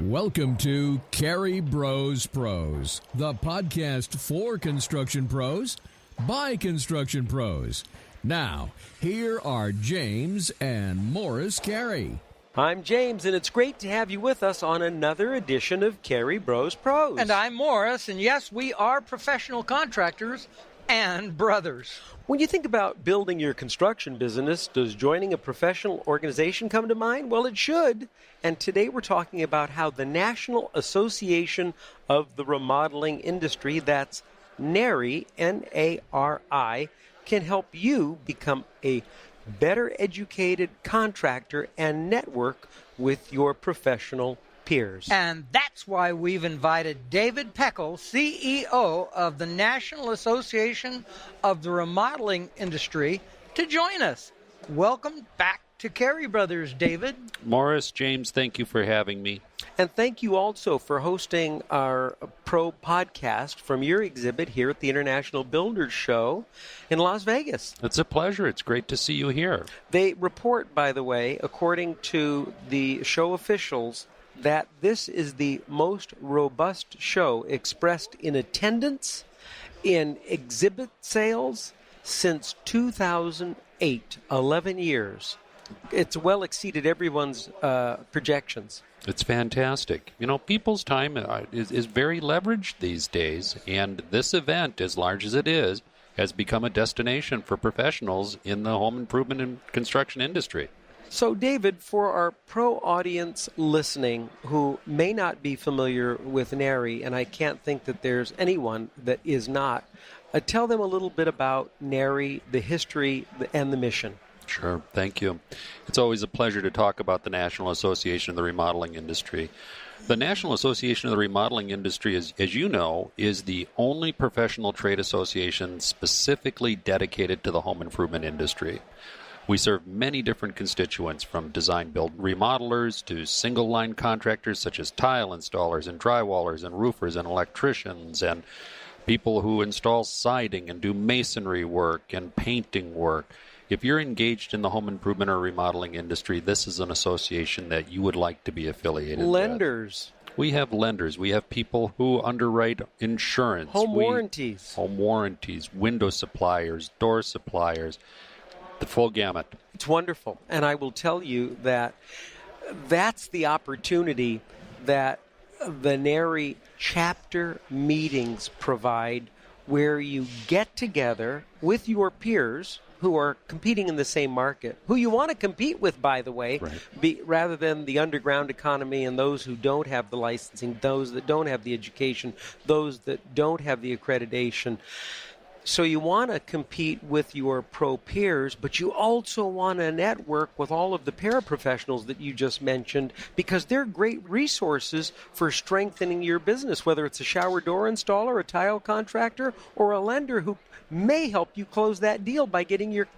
Welcome to careybrospros, the podcast for construction pros by construction pros. Now, here are James and Morris Carey. I'm James, and it's great to have you with us on another edition of careybrospros. And I'm Morris, and yes, we are professional contractors and brothers. When you think about building your construction business, does joining a professional organization come to mind? Well, it should. And today we're talking about how the National Association of the Remodeling Industry, that's NARI, N-A-R-I, can help you become a better educated contractor and network with your professional peers. And that's why we've invited Devid Pekel, CEO of the National Association of the Remodeling Industry, to join us. Welcome back to Carey Brothers, Devid. Morris, James, thank you for having me. And thank you also for hosting our Pro podcast from your exhibit here at the International Builders Show in Las Vegas. It's a pleasure. It's great to see you here. They report, by the way, according to the show officials, that this is the most robust show expressed in attendance, in exhibit sales, since 2008, 11 years. It's well exceeded everyone's projections. It's fantastic. You know, people's time is very leveraged these days, and this event, as large as it is, has become a destination for professionals in the home improvement and construction industry. So, Devid, for our pro audience listening who may not be familiar with NARI, and I can't think that there's anyone that is not, tell them a little bit about NARI, the history, and the mission. Sure. Thank you. It's always a pleasure to talk about the National Association of the Remodeling Industry. The National Association of the Remodeling Industry, as you know, is the only professional trade association specifically dedicated to the home improvement industry. We serve many different constituents, from design-build remodelers to single-line contractors such as tile installers and drywallers and roofers and electricians and people who install siding and do masonry work and painting work. If you're engaged in the home improvement or remodeling industry, this is an association that you would like to be affiliated with. Lenders. We have lenders. We have people who underwrite insurance. Home warranties. Home warranties, window suppliers, door suppliers, the full gamut. It's wonderful. And I will tell you that that's the opportunity that the NARI chapter meetings provide, where you get together with your peers who are competing in the same market, who you want to compete with, by the way, right, rather than the underground economy and those who don't have the licensing, those that don't have the education, those that don't have the accreditation. So you want to compete with your pro peers, but you also want to network with all of the paraprofessionals that you just mentioned, because they're great resources for strengthening your business, whether it's a shower door installer, a tile contractor, or a lender who may help you close that deal by getting your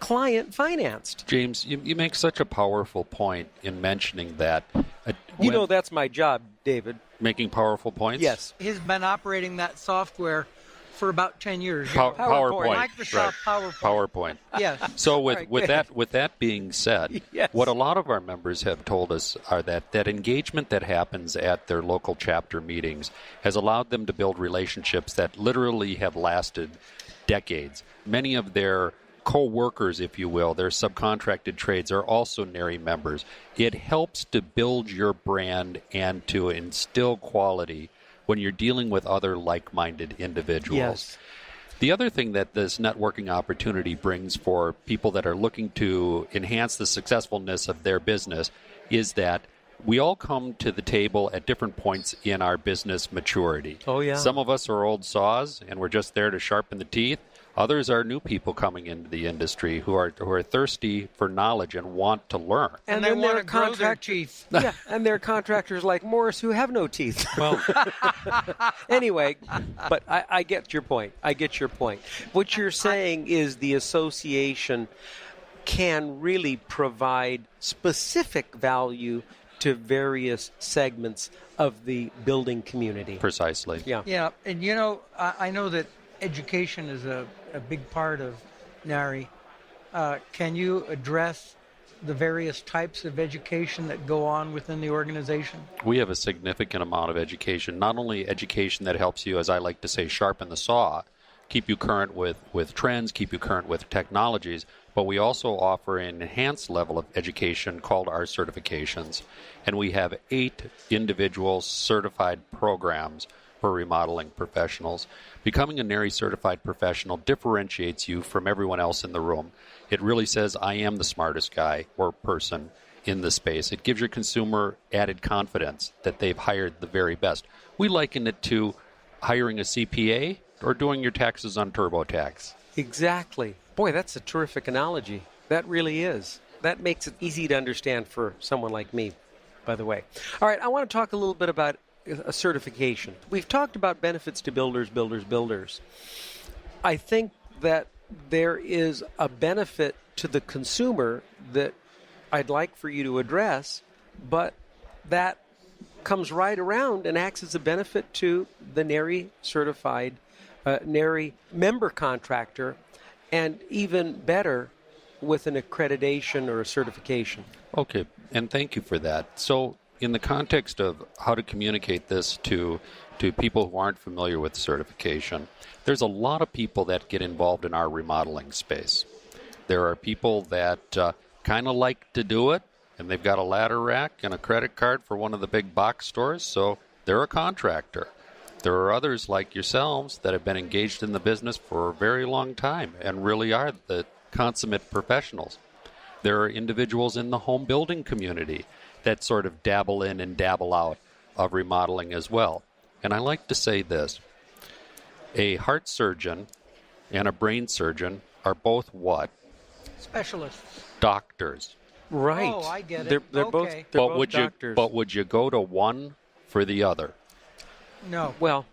client financed. James, you make such a powerful point in mentioning that. You know that's my job, Devid. Making powerful points? Yes. He's been operating that software for about 10 years. PowerPoint. Microsoft right. PowerPoint. Yes. So Right, with that being said, Yes. what a lot of our members have told us are that engagement that happens at their local chapter meetings has allowed them to build relationships that literally have lasted decades. Many of their co-workers, if you will, their subcontracted trades, are also NARI members. It helps to build your brand and to instill quality when you're dealing with other like-minded individuals. Yes. The other thing that this networking opportunity brings for people that are looking to enhance the successfulness of their business is that we all come to the table at different points in our business maturity. Oh, yeah. Some of us are old saws, and we're just there to sharpen the teeth. Others are new people coming into the industry who are thirsty for knowledge and want to learn. And then they there want are to grow their teeth. Yeah, and there are contractors like Morris who have no teeth. Well, Anyway, but I get your point. What you're saying is the association can really provide specific value to various segments of the building community. precisely. Yeah. Yeah, and you know, I know that education is a big part of NARI. Can you address the various types of education that go on within the organization? We have a significant amount of education, not only education that helps you, as I like to say, sharpen the saw, keep you current with trends, keep you current with technologies, but we also offer an enhanced level of education called our certifications. And we have 8 individual certified programs for remodeling professionals. Becoming a NARI certified professional differentiates you from everyone else in the room. It really says, I am the smartest guy or person in the space. It gives your consumer added confidence that they've hired the very best. We liken it to hiring a CPA or doing your taxes on TurboTax. Exactly. Boy, that's a terrific analogy. That really is. That makes it easy to understand for someone like me, by the way. All right, I want to talk a little bit about a certification. We've talked about benefits to builders. I think that there is a benefit to the consumer that I'd like for you to address, but that comes right around and acts as a benefit to the NARI certified, NARI member contractor, and even better with an accreditation or a certification. Okay, and thank you for that. So in the context of how to communicate this to people who aren't familiar with certification, there's a lot of people that get involved in our remodeling space. There are people that kind of like to do it, and they've got a ladder rack and a credit card for one of the big box stores, so they're a contractor. There are others like yourselves that have been engaged in the business for a very long time and really are the consummate professionals. There are individuals in the home building community that sort of dabble in and dabble out of remodeling as well. And I like to say this, a heart surgeon and a brain surgeon are both what? Specialists. Doctors. Right. Oh, I get it. They're Okay. both doctors. But would you go to one for the other? No. Well,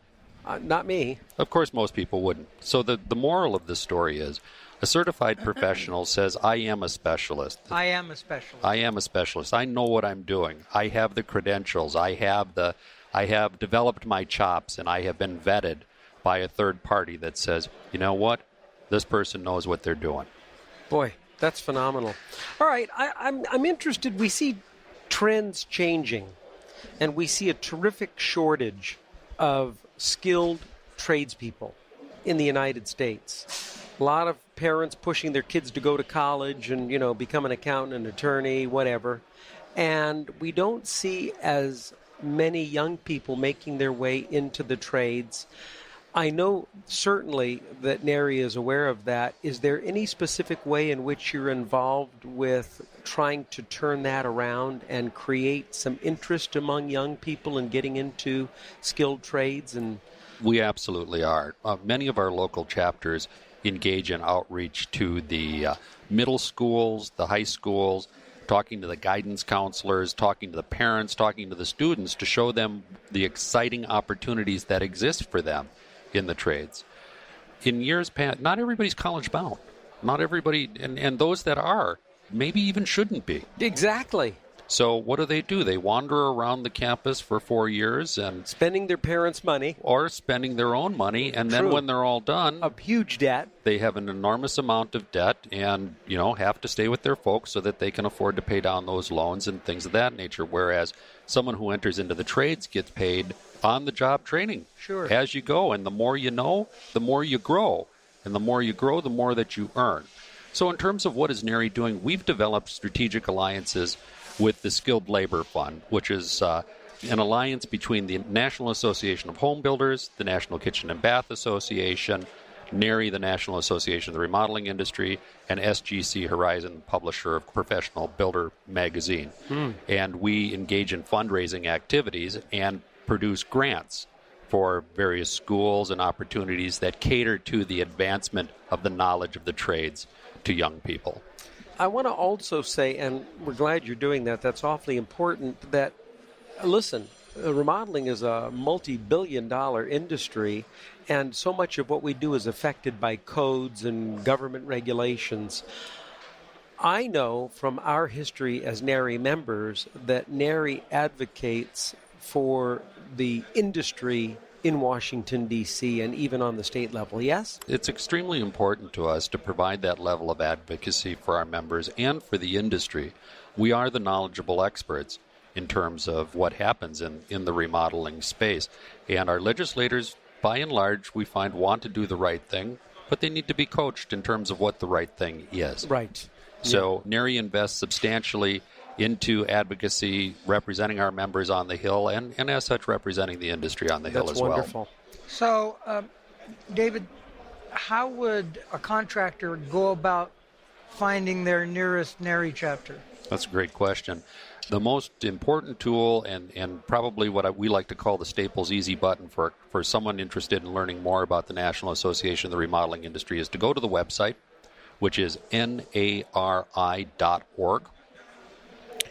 not me. Of course, most people wouldn't. So the moral of the story is, a certified professional says, I am a specialist. I am a specialist. I am a specialist. I know what I'm doing. I have the credentials. I have developed my chops, and I have been vetted by a third party that says, you know what? This person knows what they're doing. Boy, that's phenomenal. All right, I'm interested. We see trends changing, and we see a terrific shortage of skilled tradespeople in the United States. A lot of parents pushing their kids to go to college and, become an accountant, an attorney, whatever. And we don't see as many young people making their way into the trades. I know certainly that NARI is aware of that. Is there any specific way in which you're involved with trying to turn that around and create some interest among young people in getting into skilled trades? And we absolutely are. Many of our local chapters engage in outreach to the middle schools, the high schools, talking to the guidance counselors, talking to the parents, talking to the students to show them the exciting opportunities that exist for them in the trades. In years past, not everybody's college bound. Not everybody, and those that are, maybe even shouldn't be. Exactly. So what do? They wander around the campus for 4 years and spending their parents' money. Or spending their own money, and then True. when they're all done, a huge debt. They have an enormous amount of debt and, have to stay with their folks so that they can afford to pay down those loans and things of that nature. Whereas someone who enters into the trades gets paid on-the-job training. Sure. As you go, and the more you know, the more you grow. And the more you grow, the more that you earn. So in terms of what is NARI doing, we've developed strategic alliances with the Skilled Labor Fund, which is an alliance between the National Association of Home Builders, the National Kitchen and Bath Association, NARI, the National Association of the Remodeling Industry, and SGC Horizon, publisher of Professional Builder magazine. And we engage in fundraising activities and produce grants for various schools and opportunities that cater to the advancement of the knowledge of the trades to young people. I want to also say, and we're glad you're doing that, that's awfully important, that, listen, remodeling is a multi-billion-dollar industry, and so much of what we do is affected by codes and government regulations. I know from our history as NARI members that NARI advocates for the industry in Washington, D.C., and even on the state level, yes? It's extremely important to us to provide that level of advocacy for our members and for the industry. We are the knowledgeable experts in terms of what happens in the remodeling space. And our legislators, by and large, we find want to do the right thing, but they need to be coached in terms of what the right thing is. Right. So NARI invests substantially into advocacy, representing our members on the Hill, and as such, representing the industry on the Hill as well. That's wonderful. So, David, how would a contractor go about finding their nearest NARI chapter? That's a great question. The most important tool, and probably what we like to call the Staples easy button for someone interested in learning more about the National Association of the Remodeling Industry, is to go to the website, which is NARI.org.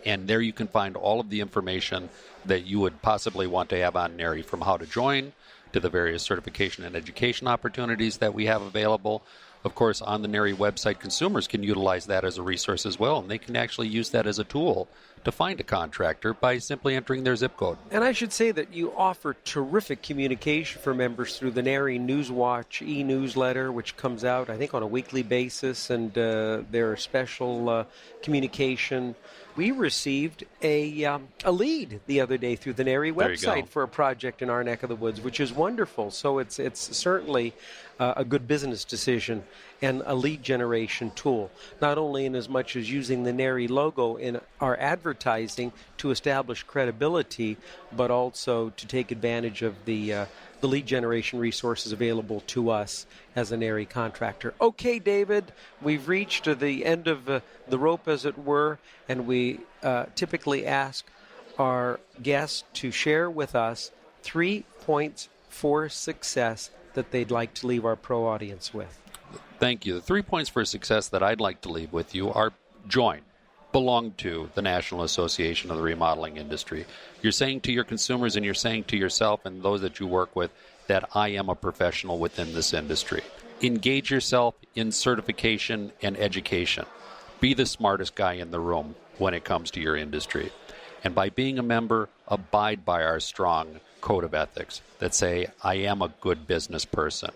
And there you can find all of the information that you would possibly want to have on NARI, from how to join to the various certification and education opportunities that we have available. Of course, on the NARI website, consumers can utilize that as a resource as well, and they can actually use that as a tool to find a contractor by simply entering their zip code. And I should say that you offer terrific communication for members through the NARI Newswatch e-newsletter, which comes out, I think, on a weekly basis, and their special communication. We received a lead the other day through the NARI website for a project in our neck of the woods, which is wonderful. So it's certainly a good business decision and a lead generation tool, not only in as much as using the NARI logo in our advertising to establish credibility, but also to take advantage of the lead generation resources available to us as a NARI contractor. Okay, David, we've reached the end of the rope, as it were, and we typically ask our guests to share with us 3 points for success that they'd like to leave our pro audience with. Thank you. The 3 points for success that I'd like to leave with you are: join, belong to the National Association of the Remodeling Industry. You're saying to your consumers, and you're saying to yourself and those that you work with, that I am a professional within this industry. Engage yourself in certification and education. Be the smartest guy in the room when it comes to your industry. And by being a member, abide by our strong code of ethics that say, I am a good business person.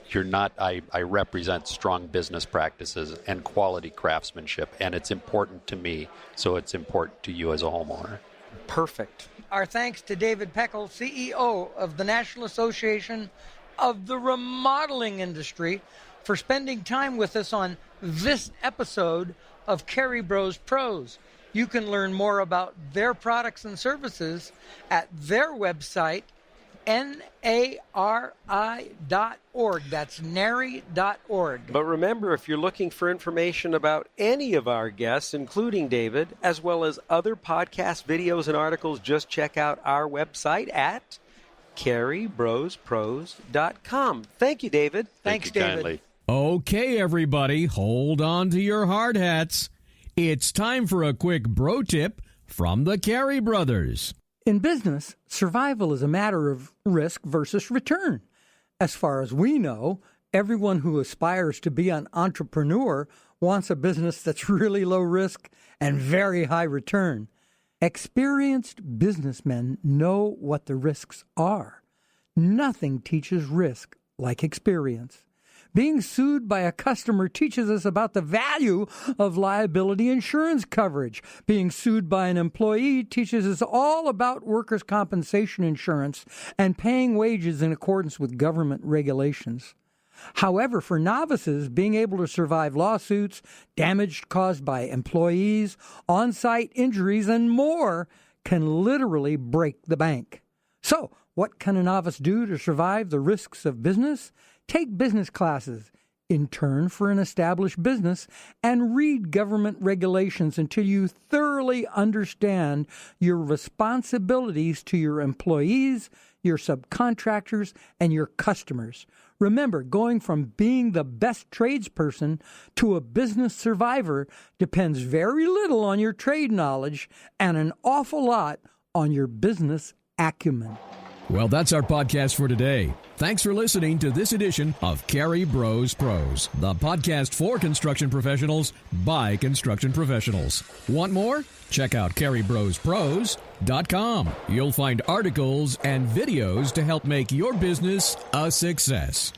You're not, I represent strong business practices and quality craftsmanship, and it's important to me, so it's important to you as a homeowner. Perfect. Our thanks to David Pekel, CEO of the National Association of the Remodeling Industry, for spending time with us on this episode of careybrospros. You can learn more about their products and services at their website, NARI.org. That's NARI.org. But remember, if you're looking for information about any of our guests, including David, as well as other podcasts, videos, and articles, just check out our website at careybrospros.com. Thank you, David. Thanks, Thank you David. kindly. Okay, everybody, hold on to your hard hats. It's time for a quick bro tip from the Carey brothers. In business, survival is a matter of risk versus return. As far as we know, everyone who aspires to be an entrepreneur wants a business that's really low risk and very high return. Experienced businessmen know what the risks are. Nothing teaches risk like experience. Being sued by a customer teaches us about the value of liability insurance coverage. Being sued by an employee teaches us all about workers' compensation insurance and paying wages in accordance with government regulations. However, for novices, being able to survive lawsuits, damage caused by employees, on-site injuries, and more can literally break the bank. So, what can a novice do to survive the risks of business? Take business classes, intern for an established business, and read government regulations until you thoroughly understand your responsibilities to your employees, your subcontractors, and your customers. Remember, going from being the best tradesperson to a business survivor depends very little on your trade knowledge and an awful lot on your business acumen. Well, that's our podcast for today. Thanks for listening to this edition of Carey Bros Pros, the podcast for construction professionals by construction professionals. Want more? Check out careybrospros.com. You'll find articles and videos to help make your business a success.